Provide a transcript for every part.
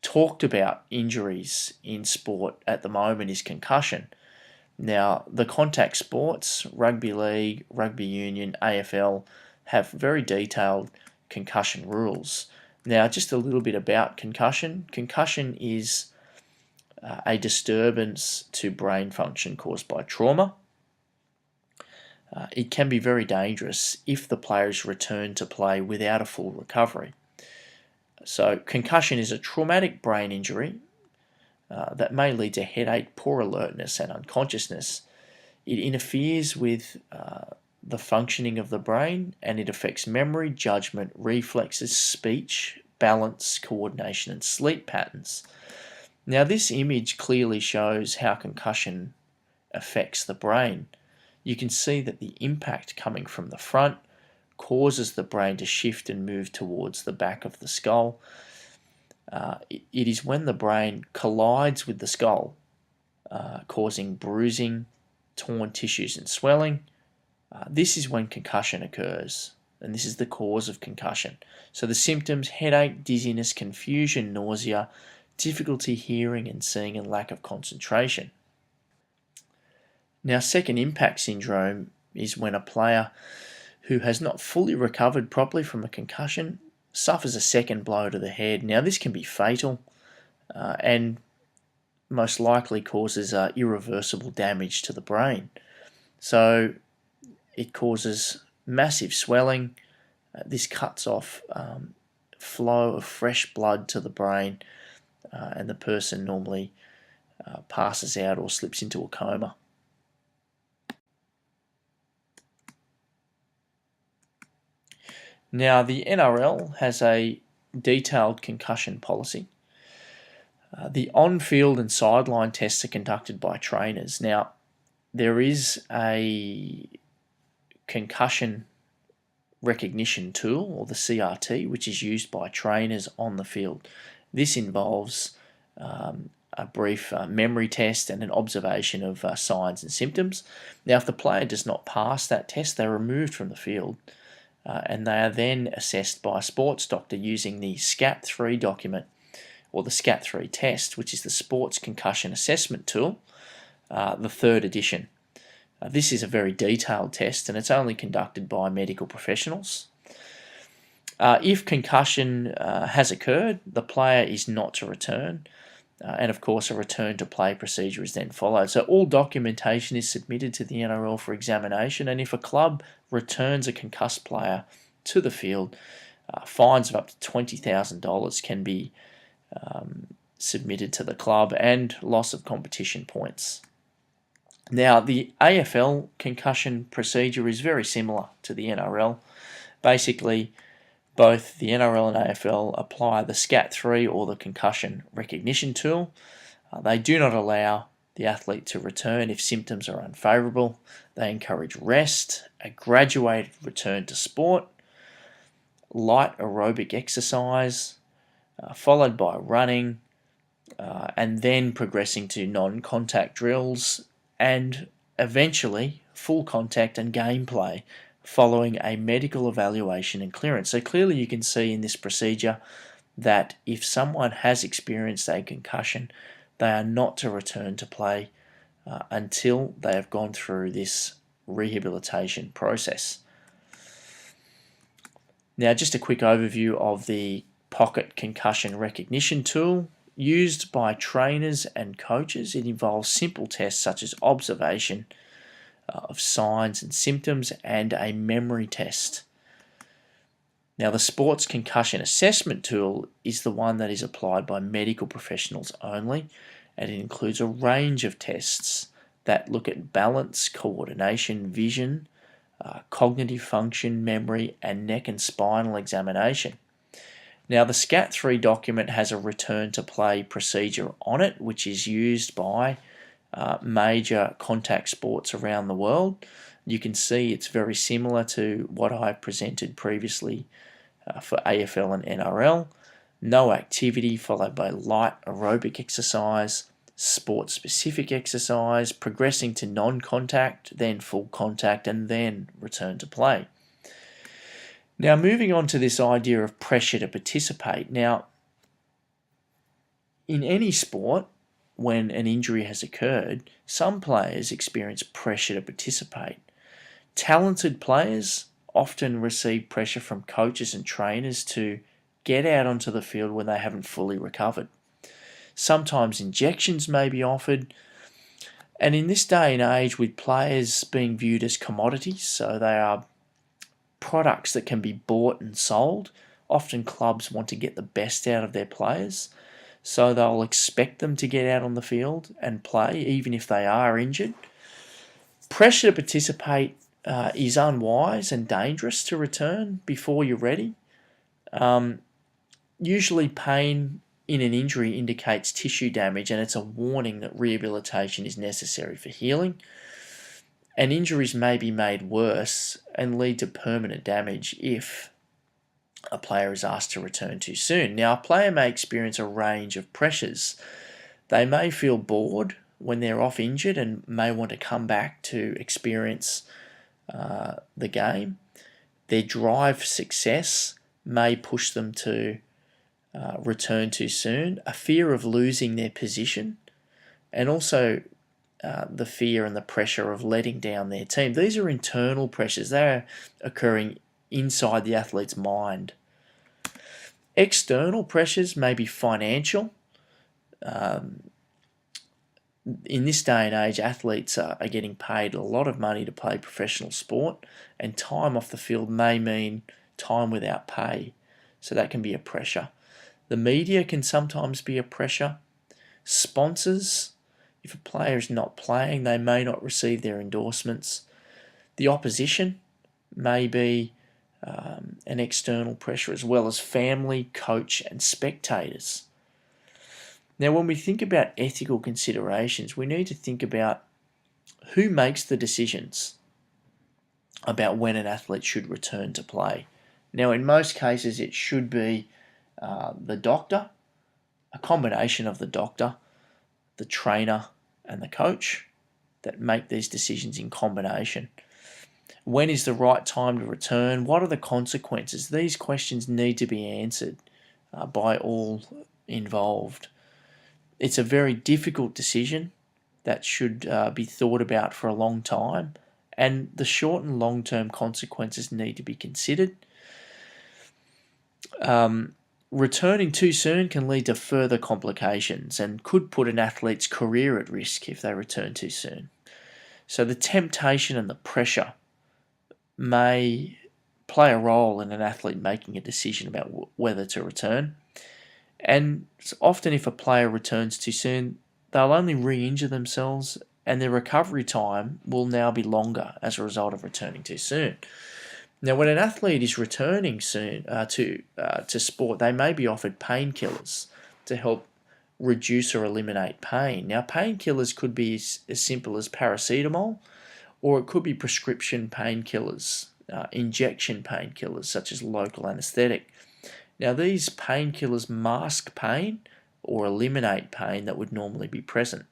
talked about injuries in sport at the moment is concussion. Now, the contact sports, rugby league, rugby union, AFL, have very detailed concussion rules. Now, just a little bit about concussion. Concussion is a disturbance to brain function caused by trauma. It can be very dangerous if the player is returned to play without a full recovery. So concussion is a traumatic brain injury that may lead to headache, poor alertness, and unconsciousness. It interferes with the functioning of the brain, and it affects memory, judgment, reflexes, speech, balance, coordination, and sleep patterns. Now, this image clearly shows how concussion affects the brain. You can see that the impact coming from the front causes the brain to shift and move towards the back of the skull. It is when the brain collides with the skull, causing bruising, torn tissues and swelling. This is when concussion occurs, and this is the cause of concussion. So the symptoms: headache, dizziness, confusion, nausea, difficulty hearing and seeing, and lack of concentration. Now, second impact syndrome is when a player who has not fully recovered properly from a concussion suffers a second blow to the head. Now, this can be fatal and most likely causes irreversible damage to the brain. So it causes massive swelling. This cuts off flow of fresh blood to the brain, and the person normally passes out or slips into a coma. Now, the NRL has a detailed concussion policy. The on-field and sideline tests are conducted by trainers. Now, there is a concussion recognition tool, or the CRT, which is used by trainers on the field. This involves a brief memory test and an observation of signs and symptoms. Now, if the player does not pass that test, they're removed from the field. And they are then assessed by a sports doctor using the SCAT-3 document, or the SCAT-3 test, which is the Sports Concussion Assessment Tool, the third edition. This is a very detailed test, and it's only conducted by medical professionals. If concussion has occurred, the player is not to return, and of course a return to play procedure is then followed. So all documentation is submitted to the NRL for examination, and if a club returns a concussed player to the field, fines of up to $20,000 can be submitted to the club, and loss of competition points. Now, the AFL concussion procedure is very similar to the NRL. Basically, both the NRL and AFL apply the SCAT-3, or the concussion recognition tool. They do not allow the athlete to return if symptoms are unfavourable. They encourage rest, a graduated return to sport, light aerobic exercise, followed by running, and then progressing to non-contact drills, and eventually full contact and gameplay following a medical evaluation and clearance. So clearly you can see in this procedure that if someone has experienced a concussion, they are not to return to play until they have gone through this rehabilitation process. Now, just a quick overview of the pocket concussion recognition tool. Used by trainers and coaches, it involves simple tests such as observation of signs and symptoms and a memory test. Now, the Sports Concussion Assessment Tool is the one that is applied by medical professionals only, and it includes a range of tests that look at balance, coordination, vision, cognitive function, memory, and neck and spinal examination. Now, the SCAT-3 document has a return to play procedure on it, which is used by major contact sports around the world. You can see it's very similar to what I presented previously for AFL and NRL. No activity followed by light aerobic exercise, sport-specific exercise, progressing to non-contact, then full contact, and then return to play. Now, moving on to this idea of pressure to participate. Now, in any sport, when an injury has occurred, some players experience pressure to participate. Talented players often receive pressure from coaches and trainers to get out onto the field when they haven't fully recovered. Sometimes injections may be offered, and in this day and age, with players being viewed as commodities, so they are products that can be bought and sold, often clubs want to get the best out of their players, so they'll expect them to get out on the field and play even if they are injured. Pressure to participate is unwise and dangerous to return before you're ready. Usually pain in an injury indicates tissue damage, and it's a warning that rehabilitation is necessary for healing. And injuries may be made worse and lead to permanent damage if a player is asked to return too soon. Now, a player may experience a range of pressures. They may feel bored when they're off injured and may want to come back to experience the game. Their drive for success may push them to return too soon. A fear of losing their position, and also the fear and the pressure of letting down their team. These are internal pressures. They're occurring inside the athlete's mind. External pressures may be financial. In this day and age, athletes are getting paid a lot of money to play professional sport, and time off the field may mean time without pay. So that can be a pressure. The media can sometimes be a pressure. Sponsors, if a player is not playing, they may not receive their endorsements. The opposition may be an external pressure, as well as family, coach, and spectators. Now, when we think about ethical considerations, we need to think about who makes the decisions about when an athlete should return to play. Now, in most cases, it should be the doctor, a combination of the doctor, the trainer, and the coach that make these decisions in combination. When is the right time to return? What are the consequences? These questions need to be answered by all involved. It's a very difficult decision that should be thought about for a long time, and the short and long-term consequences need to be considered. Returning too soon can lead to further complications and could put an athlete's career at risk if they return too soon. So the temptation and the pressure may play a role in an athlete making a decision about whether to return. And often if a player returns too soon, they'll only re-injure themselves, and their recovery time will now be longer as a result of returning too soon. Now, when an athlete is returning soon to sport, they may be offered painkillers to help reduce or eliminate pain. Now, painkillers could be as simple as paracetamol, or it could be prescription painkillers, injection painkillers such as local anesthetic. Now, these painkillers mask pain or eliminate pain that would normally be present.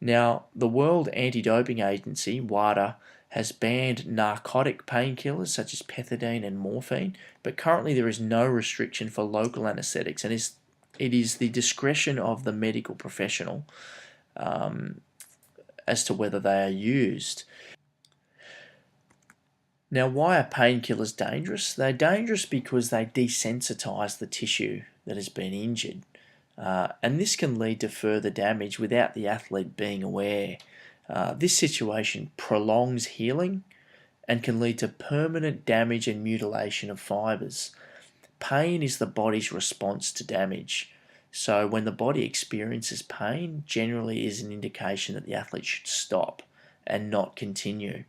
Now, the World Anti-Doping Agency, WADA, has banned narcotic painkillers such as pethidine and morphine, but currently there is no restriction for local anesthetics, and it is the discretion of the medical professional as to whether they are used. Now, why are painkillers dangerous? They're dangerous because they desensitize the tissue that has been injured, and this can lead to further damage without the athlete being aware. This situation prolongs healing and can lead to permanent damage and mutilation of fibres. Pain is the body's response to damage. So when the body experiences pain, generally is an indication that the athlete should stop and not continue.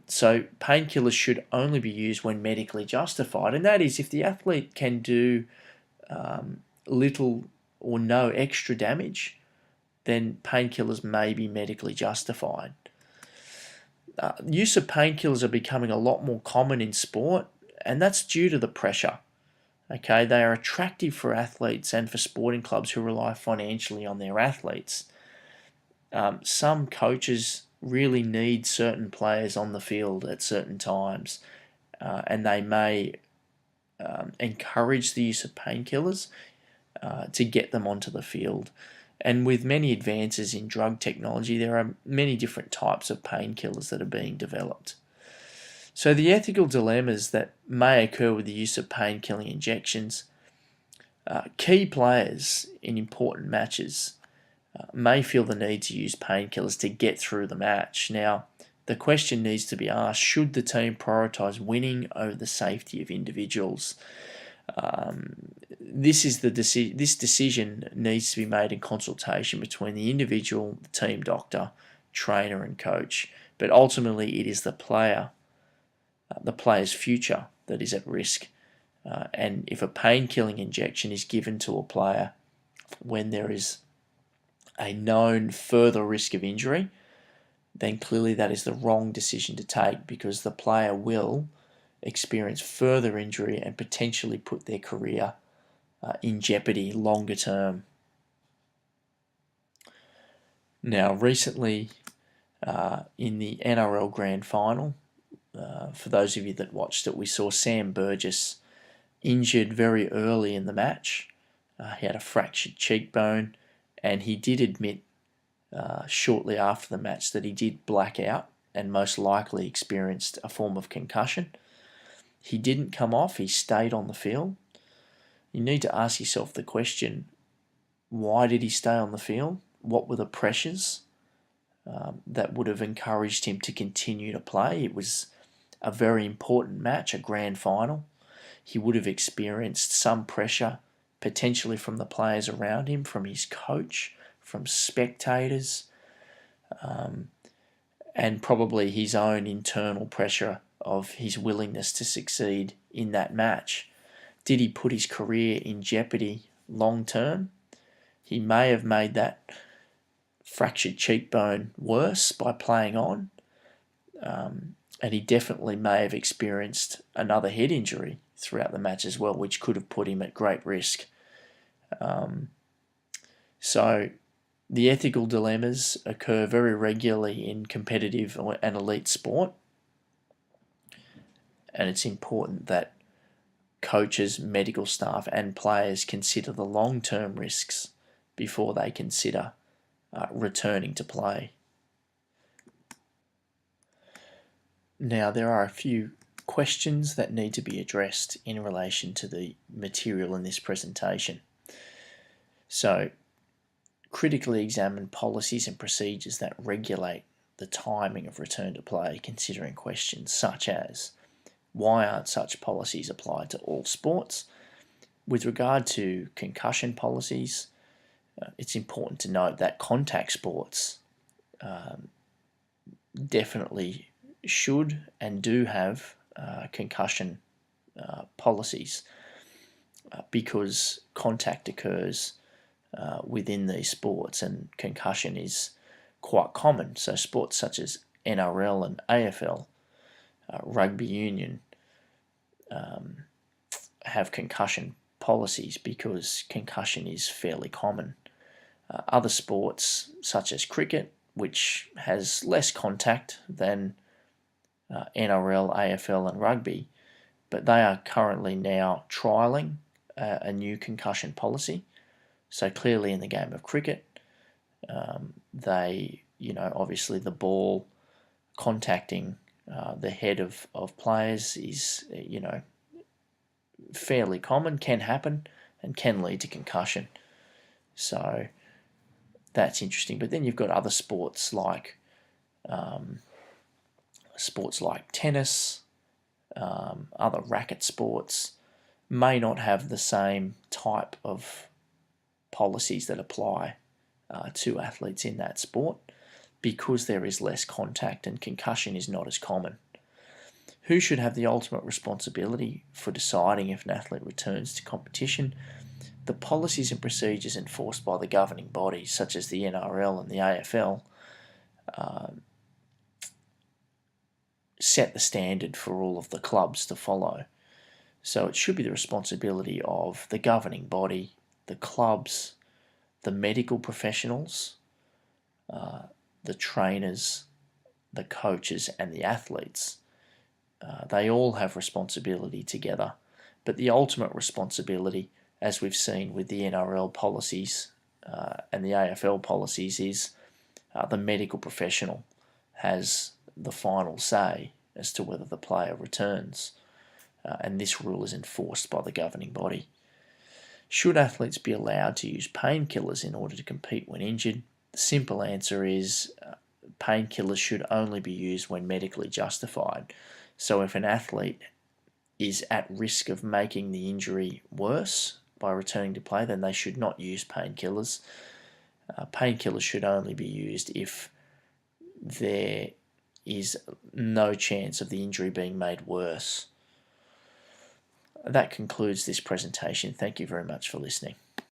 So painkillers should only be used when medically justified, and that is if the athlete can do little or no extra damage, then painkillers may be medically justified. Use of painkillers are becoming a lot more common in sport, and that's due to the pressure. Okay, they are attractive for athletes and for sporting clubs who rely financially on their athletes. Some coaches really need certain players on the field at certain times, and they may encourage the use of painkillers to get them onto the field. And with many advances in drug technology, there are many different types of painkillers that are being developed. So the ethical dilemmas that may occur with the use of painkilling injections, key players in important matches may feel the need to use painkillers to get through the match. Now, the question needs to be asked, should the team prioritise winning over the safety of individuals? This decision needs to be made in consultation between the individual, the team doctor, trainer and coach, but ultimately it is the player's future that is at risk. And if a pain-killing injection is given to a player when there is a known further risk of injury, then clearly that is the wrong decision to take, because the player will experience further injury and potentially put their career in jeopardy longer term. Now, recently in the NRL Grand Final, for those of you that watched it, we saw Sam Burgess injured very early in the match. He had a fractured cheekbone, and he did admit shortly after the match that he did black out and most likely experienced a form of concussion. He didn't come off, he stayed on the field. You need to ask yourself the question, why did he stay on the field? What were the pressures that would have encouraged him to continue to play? It was a very important match, a grand final. He would have experienced some pressure, potentially from the players around him, from his coach, from spectators, and probably his own internal pressure of his willingness to succeed in that match. Did he put his career in jeopardy long term? He may have made that fractured cheekbone worse by playing on, and he definitely may have experienced another head injury throughout the match as well, which could have put him at great risk. So the ethical dilemmas occur very regularly in competitive and elite sport, and it's important that coaches, medical staff and players consider the long-term risks before they consider returning to play. Now, there are a few questions that need to be addressed in relation to the material in this presentation. So, critically examine policies and procedures that regulate the timing of return to play, considering questions such as, why aren't such policies applied to all sports? With regard to concussion policies, it's important to note that contact sports definitely should and do have concussion policies because contact occurs within these sports, and concussion is quite common. So sports such as NRL and AFL, rugby union, have concussion policies because concussion is fairly common. Other sports such as cricket, which has less contact than NRL, AFL and rugby, but they are currently now trialling a new concussion policy. So clearly in the game of cricket, obviously the ball contacting the head of players is, fairly common, can happen, and can lead to concussion. So that's interesting. But then you've got other sports like tennis, other racket sports may not have the same type of policies that apply to athletes in that sport because there is less contact and concussion is not as common. Who should have the ultimate responsibility for deciding if an athlete returns to competition? The policies and procedures enforced by the governing bodies, such as the NRL and the AFL, set the standard for all of the clubs to follow. So it should be the responsibility of the governing body, the clubs, the medical professionals, the trainers, the coaches and the athletes They all have responsibility together, but the ultimate responsibility, as we've seen with the NRL policies and the AFL policies, is the medical professional has the final say as to whether the player returns, and this rule is enforced by the governing body. Should athletes be allowed to use painkillers in order to compete when injured? The simple answer is painkillers should only be used when medically justified. So if an athlete is at risk of making the injury worse by returning to play, then they should not use painkillers. Painkillers should only be used if there is no chance of the injury being made worse. That concludes this presentation. Thank you very much for listening.